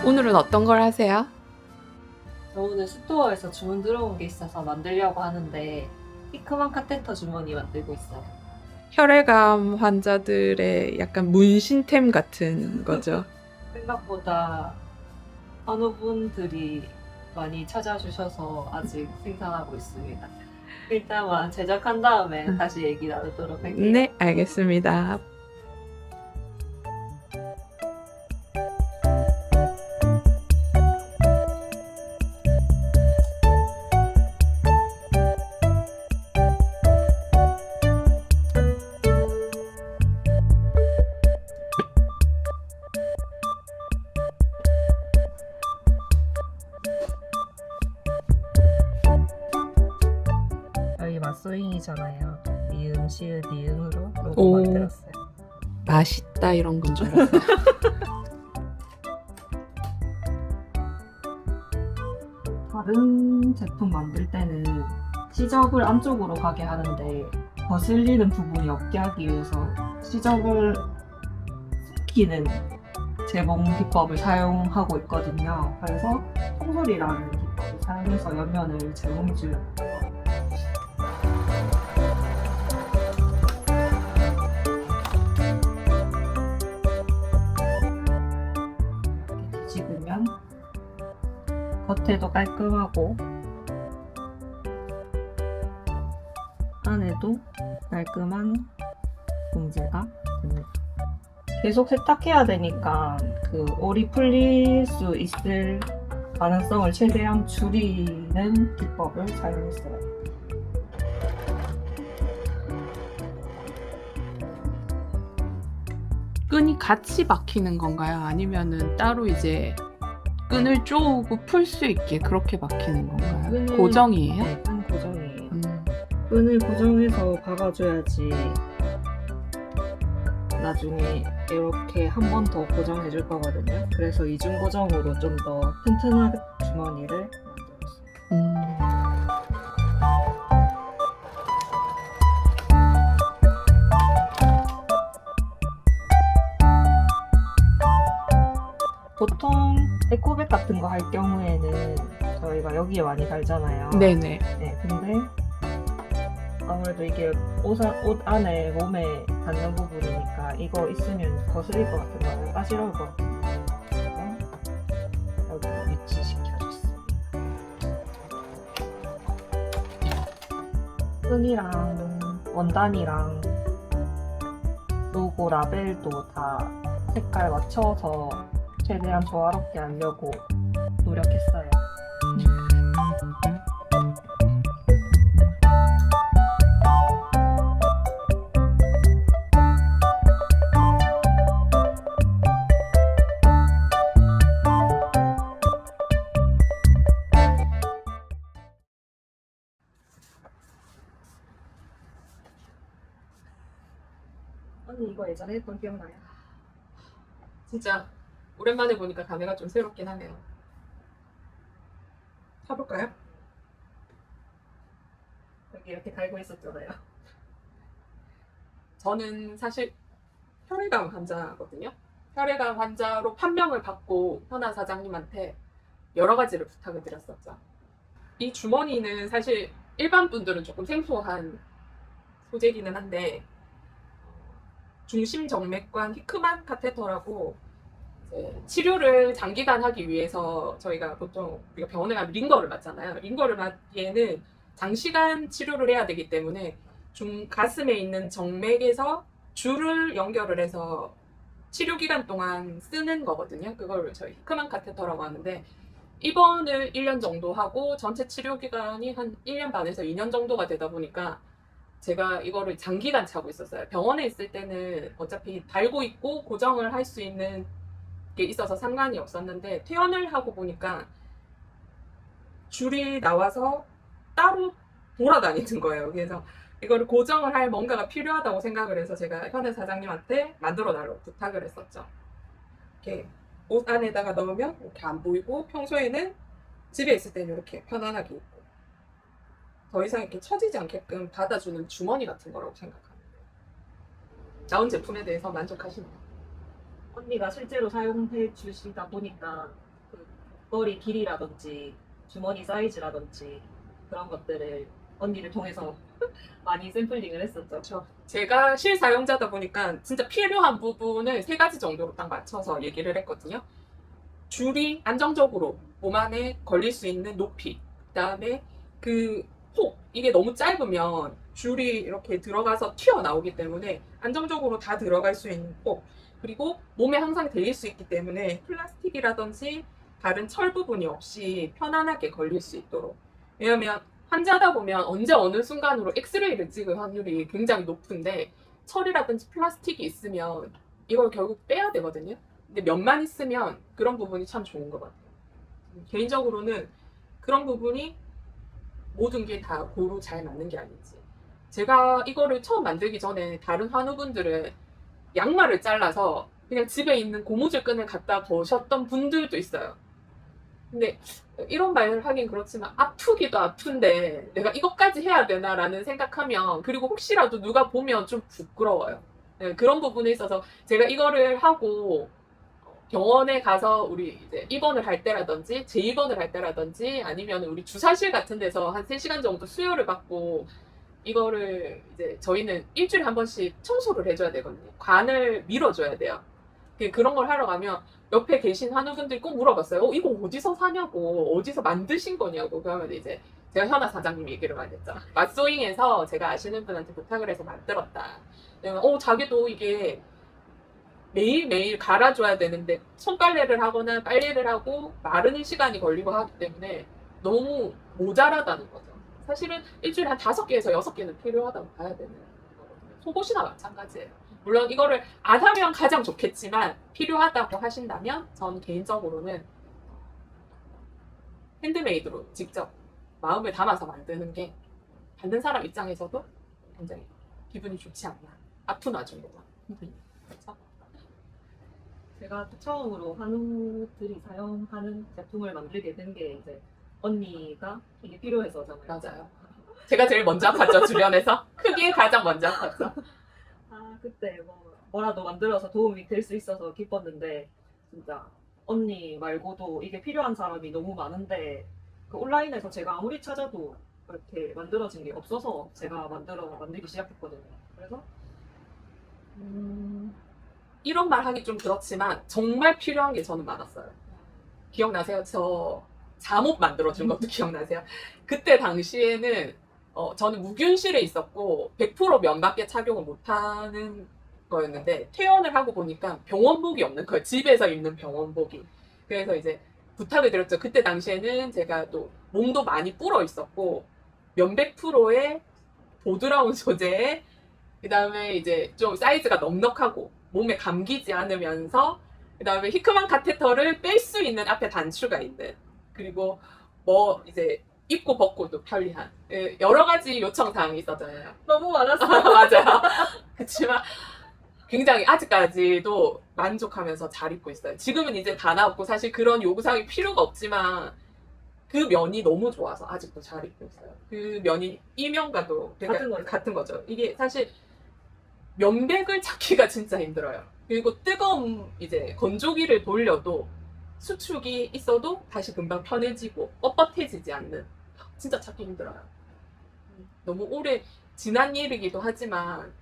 오늘은 어떤 걸 하세요? 저 오늘 스토어에서 주문 들어온 게 있어서 만들려고 하는데 피크만 카테터 주머니 만들고 있어요. 혈액암 환자들의 약간 문신템 같은 거죠. 생각보다 환우분들이 많이 찾아주셔서 아직 생산하고 있습니다. 일단은 제작한 다음에 다시 얘기 나누도록 할게요. 네, 알겠습니다. 저희 맛소잉이잖아요. 미음, 시읒, 니음으로 로고 오. 만들었어요. 맛있다 이런 건 줄 알았어요. 다른 제품 만들 때는 시접을 안쪽으로 가게 하는데 거슬리는 부분이 없게 하기 위해서 시접을 숨기는 재봉 기법을 사용하고 있거든요. 그래서 통솔이라는 기법을 사용해서 옆면을 재봉해주려고 해요. 이렇게 뒤집으면 겉에도 깔끔하고 안에도 깔끔한 봉제가 됩니다. 계속 세탁해야 되니까 그 올이 풀릴 수 있을 가능성을 최대한 줄이는 기법을 사용했어요. 끈이 같이 박히는 건가요? 아니면은 따로 이제 끈을 쪼우고 풀 수 있게 그렇게 박히는 건가요? 끈은- 고정이에요? 네, 끈 고정이에요. 음, 끈을 고정해서 박아줘야지 나중에 이렇게 한 번 더 고정해 줄 거거든요. 그래서 이중 고정으로 좀 더 튼튼한 주머니를 만들었어요. 음. 보통 에코백 같은 거 할 경우에는 저희가 여기에 많이 달잖아요. 네네. 네, 근데 아무래도 이게 옷 안에 몸에 닿는 부분이니까 이거 있으면 거슬릴 것 같은 거예요. 까지러울 것 같은 거예요. 여기 위치시켜줬습니다. 끈이랑 원단이랑 로고 라벨도 다 색깔 맞춰서 최대한 조화롭게 하려고 노력했어요. 언니 이거 예전에 했던 기억나요? 진짜 오랜만에 보니까 감회가 좀 새롭긴 하네요. 타볼까요? 여기 이렇게 달고 있었잖아요. 저는 사실 혈액암 환자거든요. 혈액암 환자로 판명을 받고 현아 사장님한테 여러 가지를 부탁을 드렸었죠. 이 주머니는 사실 일반 분들은 조금 생소한 소재기는 한데 중심 정맥관 히크만 카테터라고 이제 치료를 장기간 하기 위해서 저희가 보통 우리가 병원에 가면 링거를 맞잖아요. 링거를 맞기에는 장시간 치료를 해야 되기 때문에 가슴에 있는 정맥에서 줄을 연결을 해서 치료 기간 동안 쓰는 거거든요. 그걸 저희 히크만 카테터라고 하는데 입원을 1년 정도 하고 전체 치료 기간이 한 1년 반에서 2년 정도가 되다 보니까 제가 이거를 장기간 차고 있었어요. 병원에 있을 때는 어차피 달고 있고 고정을 할 수 있는 게 있어서 상관이 없었는데 퇴원을 하고 보니까 줄이 나와서 따로 돌아다니는 거예요. 그래서 이거를 고정을 할 뭔가가 필요하다고 생각을 해서 제가 현애 사장님한테 만들어 달라고 부탁을 했었죠. 이렇게 옷 안에다가 넣으면 이렇게 안 보이고 평소에는 집에 있을 때는 이렇게 편안하게 입고 더 이상 이렇게 처지지 않게끔 받아주는 주머니 같은 거라고 생각합니다. 나온 제품에 대해서 만족하시나요? 언니가 실제로 사용해 주시다 보니까 목걸이 길이라든지 주머니 사이즈라든지 그런 것들을 언니를 통해서 많이 샘플링을 했었죠. 그렇죠. 제가 실사용자다 보니까 진짜 필요한 부분을 3가지 정도로 딱 맞춰서 얘기를 했거든요. 줄이 안정적으로 몸 안에 걸릴 수 있는 높이, 그다음에 그 폭, 이게 너무 짧으면 줄이 이렇게 들어가서 튀어나오기 때문에 안정적으로 다 들어갈 수 있는 폭, 그리고 몸에 항상 들릴 수 있기 때문에 플라스틱이라든지 다른 철 부분이 없이 편안하게 걸릴 수 있도록. 왜냐면 환자다 보면 언제 어느 순간으로 엑스레이를 찍을 확률이 굉장히 높은데 철이라든지 플라스틱이 있으면 이걸 결국 빼야 되거든요. 근데 면만 있으면 그런 부분이 참 좋은 것 같아요. 개인적으로는 그런 부분이 모든 게 다 고루 잘 맞는 게 아닌지. 제가 이거를 처음 만들기 전에 다른 환우분들은 양말을 잘라서 그냥 집에 있는 고무줄 끈을 갖다 거셨던 분들도 있어요. 근데 이런 말을 하긴 그렇지만 아프기도 아픈데 내가 이것까지 해야 되나라는 생각하면, 그리고 혹시라도 누가 보면 좀 부끄러워요. 네, 그런 부분에 있어서 제가 이거를 하고 병원에 가서 우리 이제 입원을 할 때라든지 재입원을 할 때라든지 아니면 우리 주사실 같은 데서 한 3시간 정도 수혈을 받고 이거를 이제 저희는 일주일에 한 번씩 청소를 해줘야 되거든요. 관을 밀어줘야 돼요. 그런 걸 하러 가면 옆에 계신 환우분들이 꼭 물어봤어요. 이거 어디서 사냐고, 어디서 만드신 거냐고. 그러면 이제 제가 현아 사장님 얘기를 많이 했죠. 맛소잉에서 제가 아시는 분한테 부탁을 해서 만들었다. 자기도 이게 매일매일 갈아줘야 되는데 손빨래를 하거나 빨래를 하고 마르는 시간이 걸리고 하기 때문에 너무 모자라다는 거죠. 사실은 일주일에 한 5개에서 6개는 필요하다고 봐야 되는 거거든요. 속옷이나 마찬가지예요. 물론 이거를 안 하면 가장 좋겠지만 필요하다고 하신다면 전 개인적으로는 핸드메이드로 직접 마음을 담아서 만드는 게 받는 사람 입장에서도 굉장히 기분이 좋지 않나. 아픈 와중에도. 그렇죠? 제가 처음으로 한우들이 사용하는 제품을 만들게 된 게 이제 언니가 이게 필요해서잖아요. 맞아요. 제가 제일 먼저 아팠죠, 주변에서. 크게 가장 먼저 아팠죠. 아, 그때 뭐라도 만들어서 도움이 될 수 있어서 기뻤는데 진짜 언니 말고도 이게 필요한 사람이 너무 많은데 그 온라인에서 제가 아무리 찾아도 이렇게 만들어진 게 없어서 제가 만들기 시작했거든요. 그래서 이런 말 하기 좀 그렇지만 정말 필요한 게 저는 많았어요. 기억나세요? 저 잠옷 만들어준 것도 기억나세요? 그때 당시에는 저는 무균실에 있었고 100% 면밖에 착용을 못하는 거였는데 퇴원을 하고 보니까 병원복이 없는 거예요. 집에서 입는 병원복이. 그래서 이제 부탁을 드렸죠. 그때 당시에는 제가 또 몸도 많이 불어 있었고 면 100%의 보드라운 소재에 그 다음에 이제 좀 사이즈가 넉넉하고 몸에 감기지 않으면서 그 다음에 히크만 카테터를 뺄 수 있는 앞에 단추가 있는, 그리고 이제 입고 벗고도 편리한 여러 가지 요청 사항이 있었잖아요. 너무 많았어요. 맞아요. 그렇지만 굉장히 아직까지도 만족하면서 잘 입고 있어요. 지금은 이제 다 나왔고 사실 그런 요구사항이 필요가 없지만 그 면이 너무 좋아서 아직도 잘 입고 있어요. 그 면이 이 면과도 같은 거죠. 이게 사실 면백을 찾기가 진짜 힘들어요. 그리고 뜨거운 이제 건조기를 돌려도 수축이 있어도 다시 금방 편해지고 뻣뻣해지지 않는, 진짜 찾기 힘들어요. 너무 오래 지난 일이기도 하지만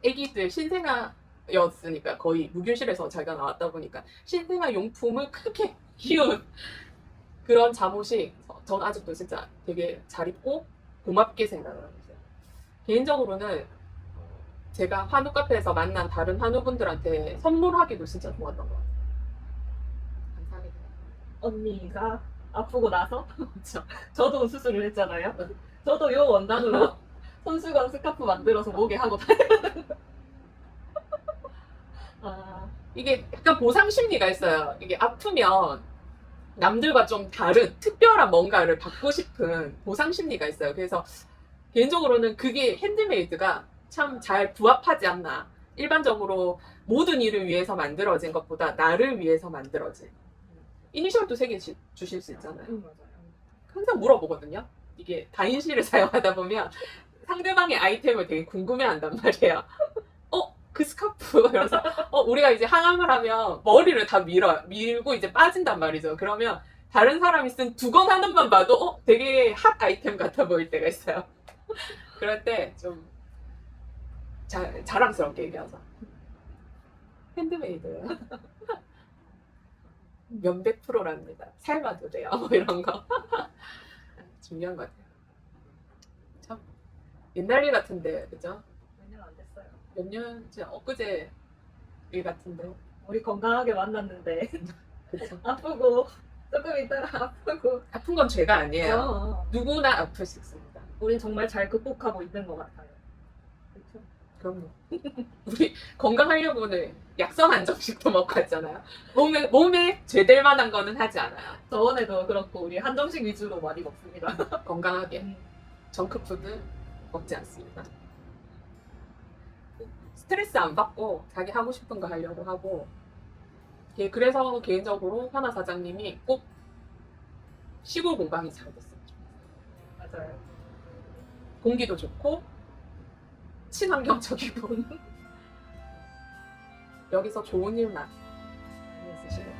애기들 신생아였으니까 거의 무균실에서 자기가 나왔다 보니까 신생아 용품을 크게 키운 그런 잠옷이 전 아직도 진짜 되게 잘 입고 고맙게 생각을 하고 있어요. 개인적으로는 제가 한우 카페에서 만난 다른 한우분들한테 선물하기도 진짜 좋았던 것 같아요. 감사하게 돼요. 언니가 아프고 나서 그렇죠. 저도 수술을 했잖아요. 저도 요 원단으로 손수건 스카프 만들어서 목에 하고 다녀요. 이게 약간 보상 심리가 있어요. 이게 아프면 남들과 좀 다른 특별한 뭔가를 받고 싶은 보상 심리가 있어요. 그래서 개인적으로는 그게 핸드메이드가 참 잘 부합하지 않나. 일반적으로 모든 일을 위해서 만들어진 것보다 나를 위해서 만들어진. 이니셜도 3개 주실 수 있잖아요. 맞아요. 항상 물어보거든요. 이게 다인실을 사용하다 보면 상대방의 아이템을 되게 궁금해한단 말이에요. 그 스카프. 그래서 우리가 이제 항암을 하면 머리를 다 밀고 이제 빠진단 말이죠. 그러면 다른 사람이 쓴 두 권 하나만 봐도 되게 핫 아이템 같아 보일 때가 있어요. 그럴 때 좀 자랑스럽게 얘기하자. 핸드메이드예요. 몇백 프로랍니다. 삶아도 돼요. 뭐 이런 거. 중요한 것 같아요. 참 옛날 일 같은데, 그죠? 몇 년 안 됐어요. 몇 년째 엊그제 일 같은데. 우리 건강하게 만났는데 그쵸? 아프고 조금 있다가 아프고. 아픈 건 죄가 아니에요. 어. 누구나 아플 수 있습니다. 우린 정말 잘 극복하고 있는 것 같아요. 그렇죠? 그럼요. 우리 건강하려고는 약성 안정식도 먹고 왔잖아요. 몸에 죄될 만한 거는 하지 않아요. 저번에도 그렇고 우리 한정식 위주로 많이 먹습니다. 건강하게. 정크푸드 먹지 않습니다. 스트레스 안 받고 자기 하고 싶은 거 하려고 하고. 예, 그래서 개인적으로 하나 사장님이 꼭 시골 공방이 잘 됐어요. 맞아요. 공기도 좋고 친환경적이고 여기서 좋은 일만 많이 있으시고